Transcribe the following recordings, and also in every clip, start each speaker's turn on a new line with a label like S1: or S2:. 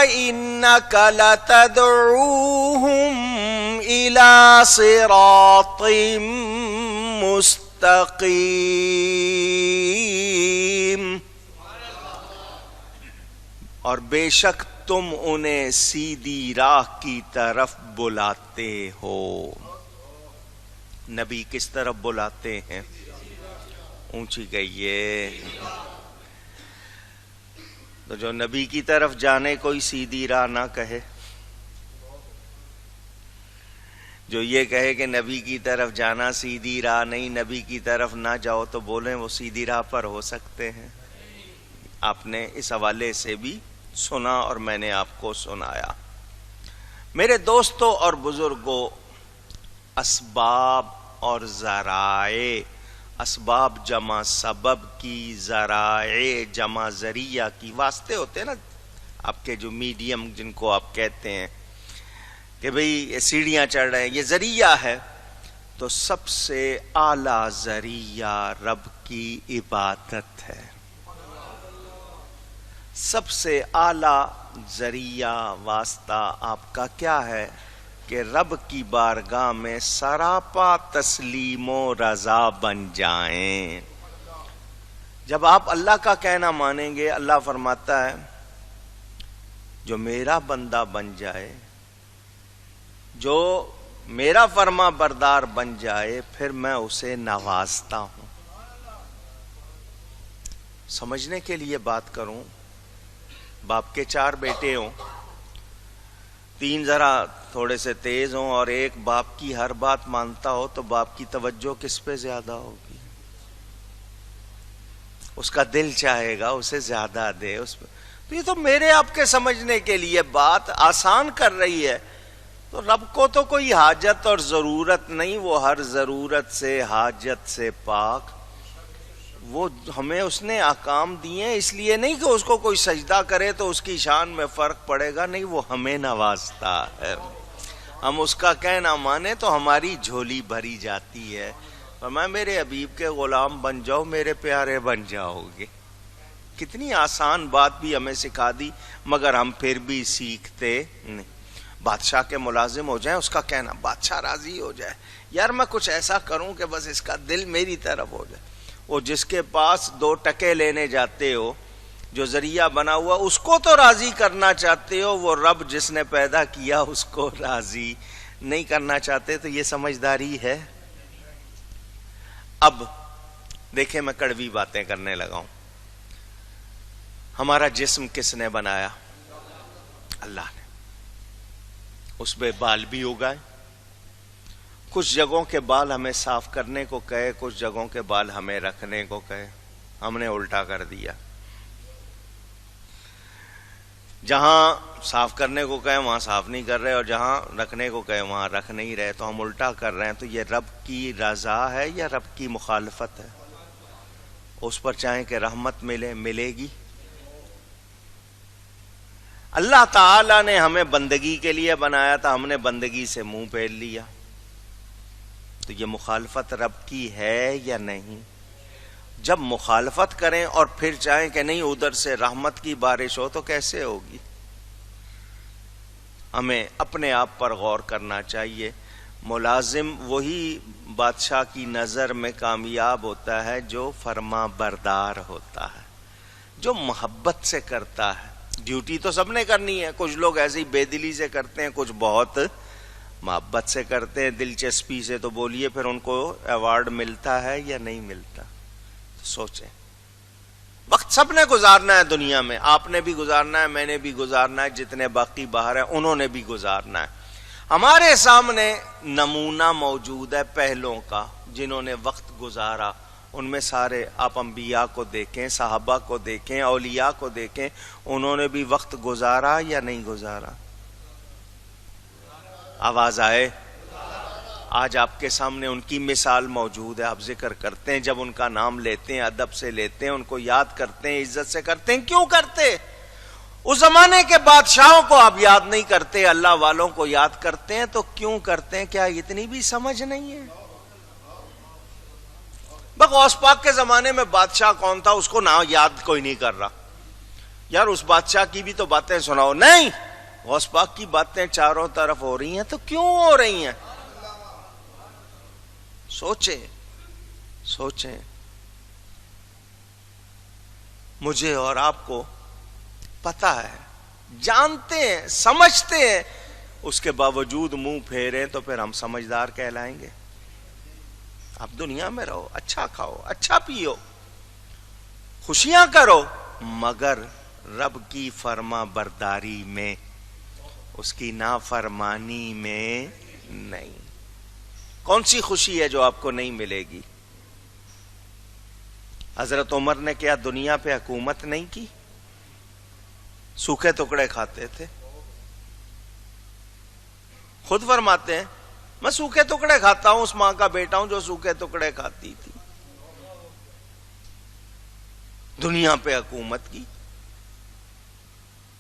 S1: وَإِنَّكَ لَتَدْعُوهُمْ إِلَى صِرَاطٍ مُسْتَقِيمٍ. اور بے شک تم انہیں سیدھی راہ کی طرف بلاتے ہو. نبی کس طرف بلاتے ہیں؟ اونچی کہیے. تو جو نبی کی طرف جانے کوئی سیدھی راہ نہ کہے، جو یہ کہے کہ نبی کی طرف جانا سیدھی راہ نہیں، نبی کی طرف نہ جاؤ، تو بولیں وہ سیدھی راہ پر ہو سکتے ہیں؟ آپ نے اس حوالے سے بھی سنا اور میں نے آپ کو سنایا. میرے دوستوں اور بزرگوں، اسباب اور ذرائع، اسباب جمع سبب کی، ذرائع جمع ذریعہ کی، واسطے ہوتے ہیں نا آپ کے جو میڈیم جن کو آپ کہتے ہیں کہ بھئی یہ سیڑھیاں چڑھ رہے ہیں، یہ ذریعہ ہے. تو سب سے اعلیٰ ذریعہ رب کی عبادت ہے. سب سے اعلیٰ ذریعہ واسطہ آپ کا کیا ہے؟ کہ رب کی بارگاہ میں سراپا تسلیم و رضا بن جائیں. جب آپ اللہ کا کہنا مانیں گے، اللہ فرماتا ہے جو میرا بندہ بن جائے، جو میرا فرما بردار بن جائے، پھر میں اسے نوازتا ہوں. سمجھنے کے لیے بات کروں، باپ کے 4 بیٹے ہوں، 3 ذرا تھوڑے سے تیز ہوں اور ایک باپ کی ہر بات مانتا ہو، تو باپ کی توجہ کس پہ زیادہ ہوگی؟ اس کا دل چاہے گا اسے زیادہ دے اس پہ. تو یہ تو میرے آپ کے سمجھنے کے لیے بات آسان کر رہی ہے. تو رب کو تو کوئی حاجت اور ضرورت نہیں، وہ ہر ضرورت سے حاجت سے پاک. وہ ہمیں اس نے احکام دیے ہیں، اس لیے نہیں کہ اس کو کوئی سجدہ کرے تو اس کی شان میں فرق پڑے گا، نہیں، وہ ہمیں نوازتا ہے. ہم اس کا کہنا مانے تو ہماری جھولی بھری جاتی ہے. فرمایا میرے حبیب کے غلام بن جاؤ، میرے پیارے بن جاؤ گے. کتنی آسان بات بھی ہمیں سکھا دی، مگر ہم پھر بھی سیکھتے نہیں. بادشاہ کے ملازم ہو جائیں، اس کا کہنا بادشاہ راضی ہو جائے، یار میں کچھ ایسا کروں کہ بس اس کا دل میری طرف ہو جائے. وہ جس کے پاس 2 ٹکے لینے جاتے ہو، جو ذریعہ بنا ہوا، اس کو تو راضی کرنا چاہتے ہو، وہ رب جس نے پیدا کیا اس کو راضی نہیں کرنا چاہتے. تو یہ سمجھداری ہے؟ اب دیکھیں میں کڑوی باتیں کرنے لگا ہوں. ہمارا جسم کس نے بنایا؟ اللہ نے. اس پہ بال بھی اگائے. کچھ جگہوں کے بال ہمیں صاف کرنے کو کہے، کچھ جگہوں کے بال ہمیں رکھنے کو کہے. ہم نے الٹا کر دیا. جہاں صاف کرنے کو کہے وہاں صاف نہیں کر رہے، اور جہاں رکھنے کو کہے وہاں رکھ نہیں رہے. تو ہم الٹا کر رہے ہیں. تو یہ رب کی رضا ہے یا رب کی مخالفت ہے؟ اس پر چاہیں کہ رحمت ملے گی. اللہ تعالی نے ہمیں بندگی کے لیے بنایا تھا، ہم نے بندگی سے منہ پھیر لیا. تو یہ مخالفت رب کی ہے یا نہیں؟ جب مخالفت کریں اور پھر چاہیں کہ نہیں ادھر سے رحمت کی بارش ہو، تو کیسے ہوگی؟ ہمیں اپنے آپ پر غور کرنا چاہیے. ملازم وہی بادشاہ کی نظر میں کامیاب ہوتا ہے جو فرما بردار ہوتا ہے، جو محبت سے کرتا ہے. ڈیوٹی تو سب نے کرنی ہے. کچھ لوگ ایسے ہی بے دلی سے کرتے ہیں، کچھ بہت محبت سے کرتے ہیں، دلچسپی سے. تو بولیے پھر ان کو ایوارڈ ملتا ہے یا نہیں ملتا؟ سوچیں. وقت سب نے گزارنا ہے دنیا میں. آپ نے بھی گزارنا ہے، میں نے بھی گزارنا ہے، جتنے باقی باہر ہیں انہوں نے بھی گزارنا ہے. ہمارے سامنے نمونہ موجود ہے پہلوں کا جنہوں نے وقت گزارا. ان میں سارے آپ انبیاء کو دیکھیں، صحابہ کو دیکھیں، اولیاء کو دیکھیں، انہوں نے بھی وقت گزارا یا نہیں گزارا؟ آواز آئے؟ آج آپ کے سامنے ان کی مثال موجود ہے. آپ ذکر کرتے ہیں، جب ان کا نام لیتے ہیں ادب سے لیتے ہیں، ان کو یاد کرتے ہیں، عزت سے کرتے ہیں. کیوں کرتے؟ اس زمانے کے بادشاہوں کو آپ یاد نہیں کرتے، اللہ والوں کو یاد کرتے ہیں. تو کیوں کرتے ہیں؟ کیا اتنی بھی سمجھ نہیں ہے؟ غوث پاک کے زمانے میں بادشاہ کون تھا اس کو نہ یاد کوئی نہیں کر رہا. یار اس بادشاہ کی بھی تو باتیں سناؤ. نہیں، غوث پاک کی باتیں چاروں طرف ہو رہی ہیں تو کیوں ہو رہی ہیں؟ سوچیں سوچیں. مجھے اور آپ کو پتا ہے، جانتے ہیں، سمجھتے ہیں، اس کے باوجود منہ پھیریں تو پھر ہم سمجھدار کہلائیں گے؟ آپ دنیا میں رہو، اچھا کھاؤ، اچھا پیو، خوشیاں کرو، مگر رب کی فرما برداری میں، اس کی نافرمانی میں نہیں. کون سی خوشی ہے جو آپ کو نہیں ملے گی؟ حضرت عمر نے کیا دنیا پہ حکومت نہیں کی؟ سوکھے ٹکڑے کھاتے تھے. خود فرماتے ہیں میں سوکھے ٹکڑے کھاتا ہوں، اس ماں کا بیٹا ہوں جو سوکھے ٹکڑے کھاتی تھی. دنیا پہ حکومت کی.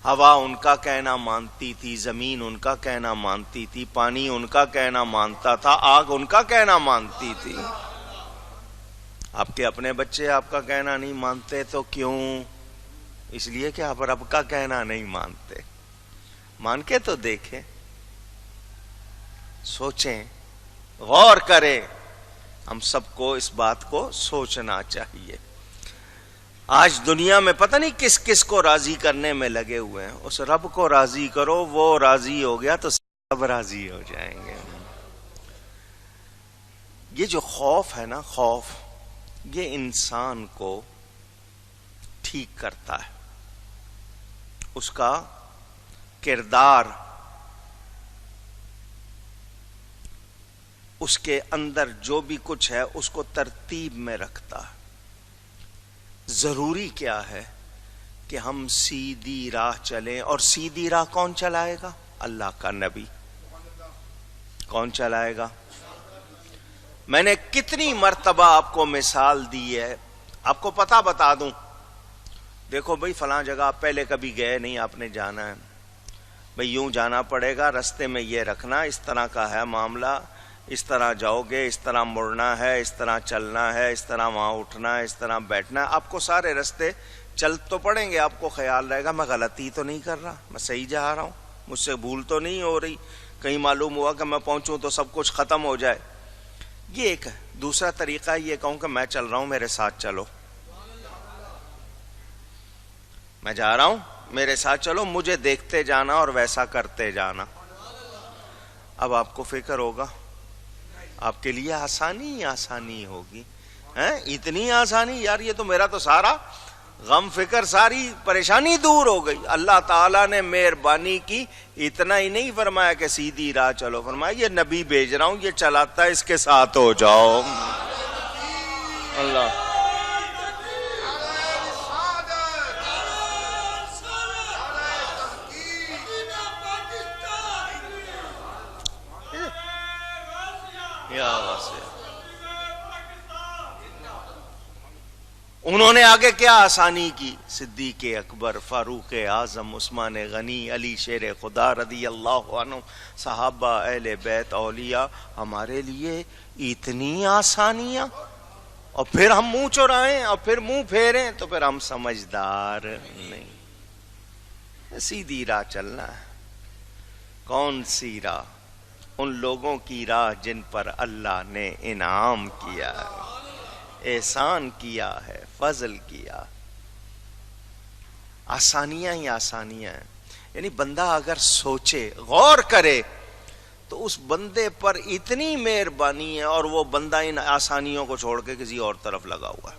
S1: ہوا ان کا کہنا مانتی تھی، زمین ان کا کہنا مانتی تھی، پانی ان کا کہنا مانتا تھا، آگ ان کا کہنا مانتی تھی. آپ کے اپنے بچے آپ کا کہنا نہیں مانتے تو کیوں؟ اس لیے کہ آپ رب کا کہنا نہیں مانتے. مان کے تو دیکھیں، سوچیں، غور کریں. ہم سب کو اس بات کو سوچنا چاہیے. آج دنیا میں پتہ نہیں کس کس کو راضی کرنے میں لگے ہوئے ہیں. اس رب کو راضی کرو، وہ راضی ہو گیا تو سب راضی ہو جائیں گے. یہ جو خوف ہے نا، خوف، یہ انسان کو ٹھیک کرتا ہے. اس کا کردار، اس کے اندر جو بھی کچھ ہے اس کو ترتیب میں رکھتا ہے. ضروری کیا ہے کہ ہم سیدھی راہ چلیں. اور سیدھی راہ کون چلائے گا؟ اللہ کا نبی. کون چلائے گا؟ میں نے کتنی مرتبہ آپ کو مثال دی ہے. آپ کو پتہ بتا دوں، دیکھو بھئی فلاں جگہ آپ پہلے کبھی گئے نہیں، آپ نے جانا ہے. بھئی یوں جانا پڑے گا، رستے میں یہ رکھنا، اس طرح کا ہے معاملہ، اس طرح جاؤ گے، اس طرح مڑنا ہے، اس طرح چلنا ہے، اس طرح وہاں اٹھنا ہے، اس طرح بیٹھنا ہے. آپ کو سارے رستے چل تو پڑیں گے. آپ کو خیال رہے گا میں غلطی تو نہیں کر رہا، میں صحیح جا رہا ہوں، مجھ سے بھول تو نہیں ہو رہی. کہیں معلوم ہوا کہ میں پہنچوں تو سب کچھ ختم ہو جائے. یہ ایک ہے. دوسرا طریقہ یہ کہوں کہ میں چل رہا ہوں، میرے ساتھ چلو. میں جا رہا ہوں، میرے ساتھ چلو، مجھے دیکھتے جانا اور ویسا کرتے جانا. اب آپ کو فکر ہوگا، آپ کے لیے آسانی ہی آسانی ہوگی. اتنی آسانی، یار یہ تو میرا تو سارا غم فکر، ساری پریشانی دور ہو گئی. اللہ تعالیٰ نے مہربانی کی. اتنا ہی نہیں فرمایا کہ سیدھی راہ چلو، فرمایا یہ نبی بھیج رہا ہوں، یہ چلاتا ہے، اس کے ساتھ ہو جاؤ. اللہ انہوں نے آگے کیا آسانی کی؟ صدیق اکبر، فاروق اعظم، عثمان غنی، علی شیر خدا رضی اللہ عنہ، صحابہ، اہل بیت، اولیاء. ہمارے لیے اتنی آسانیاں، اور پھر ہم منہ چرائیں اور پھر منہ پھیریں تو پھر ہم سمجھدار نہیں. سیدھی راہ چلنا ہے. کون سی راہ؟ ان لوگوں کی راہ جن پر اللہ نے انعام کیا ہے، احسان کیا ہے، فضل کیا. آسانیاں ہی آسانیاں ہیں. یعنی بندہ اگر سوچے، غور کرے تو اس بندے پر اتنی مہربانی ہے، اور وہ بندہ ان آسانیوں کو چھوڑ کے کسی اور طرف لگا ہوا ہے.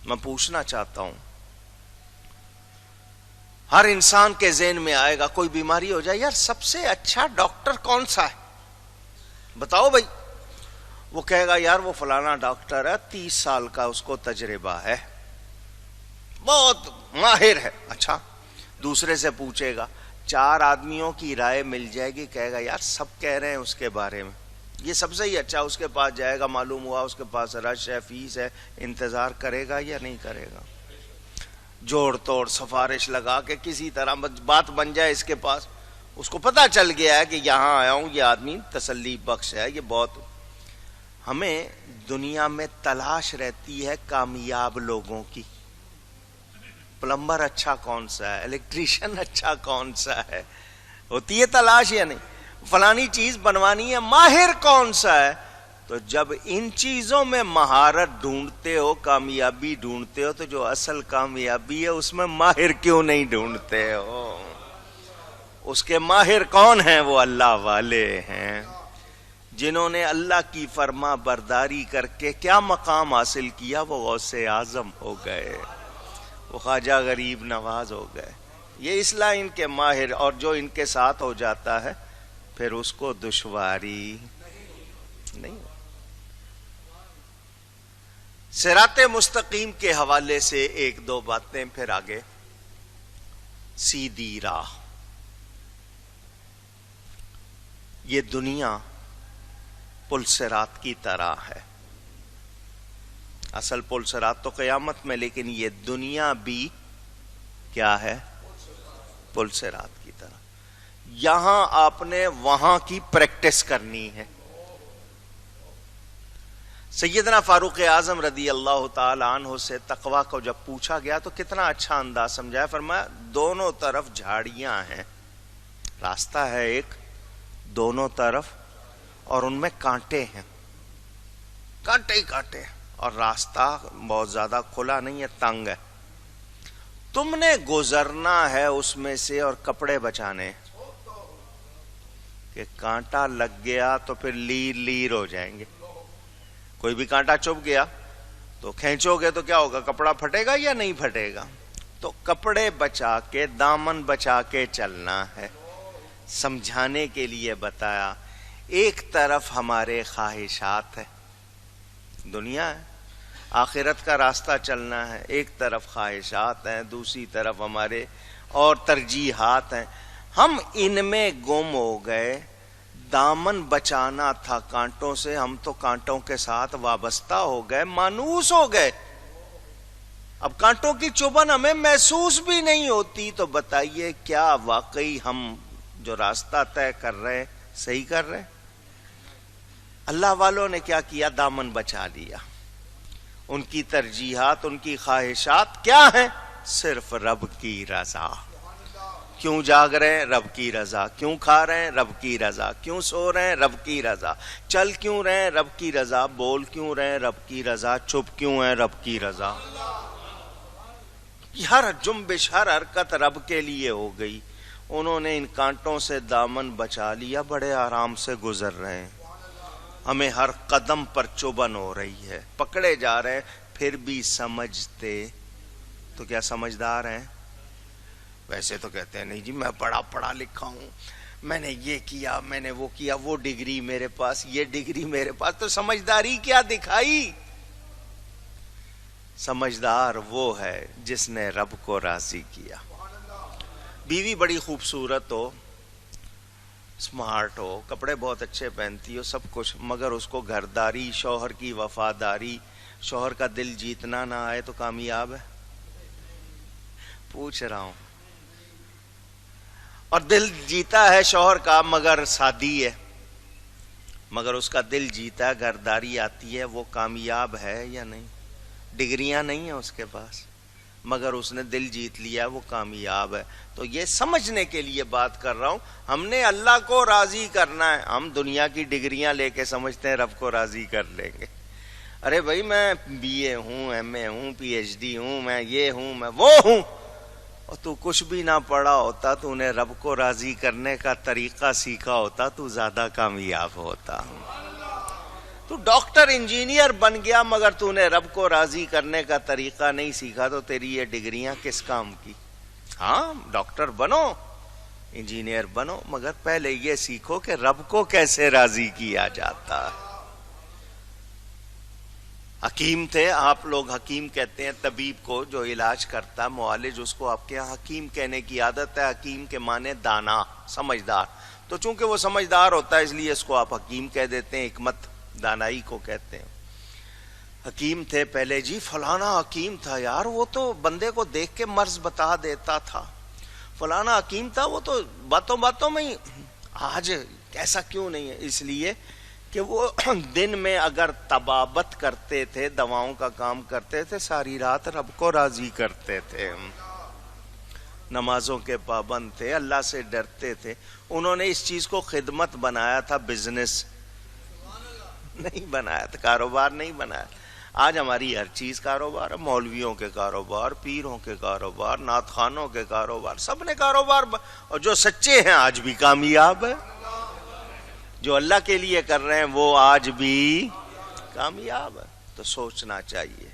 S1: میں پوچھنا چاہتا ہوں، ہر انسان کے ذہن میں آئے گا کوئی بیماری ہو جائے، یار سب سے اچھا ڈاکٹر کون سا ہے؟ بتاؤ بھائی. وہ کہے گا یار وہ فلانا ڈاکٹر ہے، 30 سال کا اس کو تجربہ ہے، بہت ماہر ہے. اچھا، دوسرے سے پوچھے گا، 4 آدمیوں کی رائے مل جائے گی، کہے گا یار سب کہہ رہے ہیں اس کے بارے میں، یہ سب سے ہی اچھا. اس کے پاس جائے گا، معلوم ہوا اس کے پاس رش ہے، فیس ہے، انتظار کرے گا یا نہیں کرے گا؟ جوڑ توڑ سفارش لگا کے کسی طرح بات بن جائے اس کے پاس. اس کو پتا چل گیا ہے کہ یہاں آیا ہوں، یہ آدمی تسلی بخش ہے. یہ بہت، ہمیں دنیا میں تلاش رہتی ہے کامیاب لوگوں کی. پلمبر اچھا کون سا ہے، الیکٹریشین اچھا کون سا ہے، ہوتی ہے تلاش یا نہیں؟ فلانی چیز بنوانی ہے، ماہر کون سا ہے؟ تو جب ان چیزوں میں مہارت ڈھونڈتے ہو، کامیابی ڈھونڈتے ہو، تو جو اصل کامیابی ہے اس میں ماہر کیوں نہیں ڈھونڈتے ہو؟ اس کے ماہر کون ہیں؟ وہ اللہ والے ہیں، جنہوں نے اللہ کی فرما برداری کر کے کیا مقام حاصل کیا، وہ غوث اعظم ہو گئے، وہ خواجہ غریب نواز ہو گئے۔ یہ اصلاح ان کے ماہر، اور جو ان کے ساتھ ہو جاتا ہے پھر اس کو دشواری نہیں۔ صراط مستقیم کے حوالے سے ایک دو باتیں، پھر آگے سیدھی راہ۔ یہ دنیا پل صراط کی طرح ہے، اصل پل صراط تو قیامت میں، لیکن یہ دنیا بھی کیا ہے؟ پل صراط کی طرح۔ یہاں آپ نے وہاں کی پریکٹس کرنی ہے۔ سیدنا فاروق اعظم رضی اللہ تعالی عنہ سے تقویٰ کو جب پوچھا گیا تو کتنا اچھا انداز سمجھایا، فرمایا دونوں طرف جھاڑیاں ہیں، راستہ ہے ایک، دونوں طرف، اور ان میں کانٹے ہیں، کانٹے ہی کانٹے ہیں، اور راستہ بہت زیادہ کھلا نہیں ہے، تنگ ہے، تم نے گزرنا ہے اس میں سے اور کپڑے بچانے، کہ کانٹا لگ گیا تو پھر لیر لیر ہو جائیں گے۔ کوئی بھی کانٹا چبھ گیا تو کھینچو گے تو کیا ہوگا؟ کپڑا پھٹے گا یا نہیں پھٹے گا؟ تو کپڑے بچا کے، دامن بچا کے چلنا ہے۔ سمجھانے کے لیے بتایا، ایک طرف ہمارے خواہشات ہے، دنیا ہے، آخرت کا راستہ چلنا ہے، ایک طرف خواہشات ہیں، دوسری طرف ہمارے اور ترجیحات ہیں، ہم ان میں گم ہو گئے۔ دامن بچانا تھا کانٹوں سے، ہم تو کانٹوں کے ساتھ وابستہ ہو گئے، مانوس ہو گئے۔ اب کانٹوں کی چبھن ہمیں محسوس بھی نہیں ہوتی، تو بتائیے کیا واقعی ہم جو راستہ طے کر رہے ہیں صحیح کر رہے ہیں؟ اللہ والوں نے کیا کیا؟ دامن بچا لیا۔ ان کی ترجیحات، ان کی خواہشات کیا ہیں؟ صرف رب کی رضا۔ کیوں جاگ رہے ہیں؟ رب کی رضا۔ کیوں کھا رہے ہیں؟ رب کی رضا۔ کیوں سو رہے ہیں؟ رب کی رضا۔ چل کیوں رہے ہیں؟ رب کی رضا۔ بول کیوں رہے ہیں؟ رب کی رضا۔ چپ کیوں ہیں؟ رب کی رضا۔ ہر جنبش، ہر حرکت رب کے لیے ہو گئی۔ انہوں نے ان کانٹوں سے دامن بچا لیا، بڑے آرام سے گزر رہے ہیں۔ ہمیں ہر قدم پر چبھن ہو رہی ہے، پکڑے جا رہے ہیں، پھر بھی سمجھتے تو کیا سمجھدار ہیں؟ ویسے تو کہتے ہیں نہیں جی میں بڑا پڑھا لکھا ہوں، میں نے یہ کیا، میں نے وہ کیا، وہ ڈگری میرے پاس، یہ ڈگری میرے پاس، تو سمجھداری کیا دکھائی؟ سمجھدار وہ ہے جس نے رب کو راضی کیا۔ بیوی بڑی خوبصورت ہو، اسمارٹ ہو، کپڑے بہت اچھے پہنتی ہو، سب کچھ، مگر اس کو گھرداری، شوہر کی وفاداری، شوہر کا دل جیتنا نہ آئے تو کامیاب ہے؟ پوچھ رہا ہوں۔ اور دل جیتا ہے شوہر کا مگر سادی ہے، مگر اس کا دل جیتا ہے، گھرداری آتی ہے، وہ کامیاب ہے یا نہیں؟ ڈگریاں نہیں ہیں اس کے پاس، مگر اس نے دل جیت لیا، وہ کامیاب ہے۔ تو یہ سمجھنے کے لیے بات کر رہا ہوں، ہم نے اللہ کو راضی کرنا ہے۔ ہم دنیا کی ڈگریاں لے کے سمجھتے ہیں رب کو راضی کر لیں گے۔ ارے بھائی میں بی اے ہوں، ایم اے ہوں، پی ایچ ڈی ہوں، میں یہ ہوں، میں وہ ہوں، اور تو کچھ بھی نہ پڑھا ہوتا، تو نے رب کو راضی کرنے کا طریقہ سیکھا ہوتا، تو زیادہ کامیاب ہوتا۔ تو ڈاکٹر انجینئر بن گیا مگر تو نے رب کو راضی کرنے کا طریقہ نہیں سیکھا، تو تیری یہ ڈگریاں کس کام کی؟ ہاں ڈاکٹر بنو، انجینئر بنو، مگر پہلے یہ سیکھو کہ رب کو کیسے راضی کیا جاتا ہے۔ حکیم تھے، آپ لوگ حکیم کہتے ہیں طبیب کو جو علاج کرتا ہے، معالج، اس کو آپ کے یہاں حکیم کہنے کی عادت ہے۔ حکیم کے معنی دانا، سمجھدار، تو چونکہ وہ سمجھدار ہوتا ہے اس لیے اس کو آپ حکیم کہہ دیتے ہیں، حکمت دانائی کو کہتے ہیں۔ حکیم تھے پہلے، جی فلانا حکیم تھا یار، وہ تو بندے کو دیکھ کے مرض بتا دیتا تھا، فلانا حکیم تھا، وہ تو باتوں باتوں میں ہی۔ آج ایسا کیوں نہیں ہے؟ اس لیے کہ وہ دن میں اگر طبابت کرتے تھے، دواؤں کا کام کرتے تھے، ساری رات رب کو راضی کرتے تھے۔ نمازوں کے پابند تھے، اللہ سے ڈرتے تھے، انہوں نے اس چیز کو خدمت بنایا تھا، بزنس نہیں بنایا تھا، کاروبار نہیں بنایا۔ آج ہماری ہر چیز کاروبار ہے، مولویوں کے کاروبار، پیروں کے کاروبار، نعت خوانوں کے کاروبار، سب نے کاروبار اور جو سچے ہیں آج بھی کامیاب ہے، جو اللہ کے لیے کر رہے ہیں وہ آج بھی کامیاب ہے۔ تو سوچنا چاہیے۔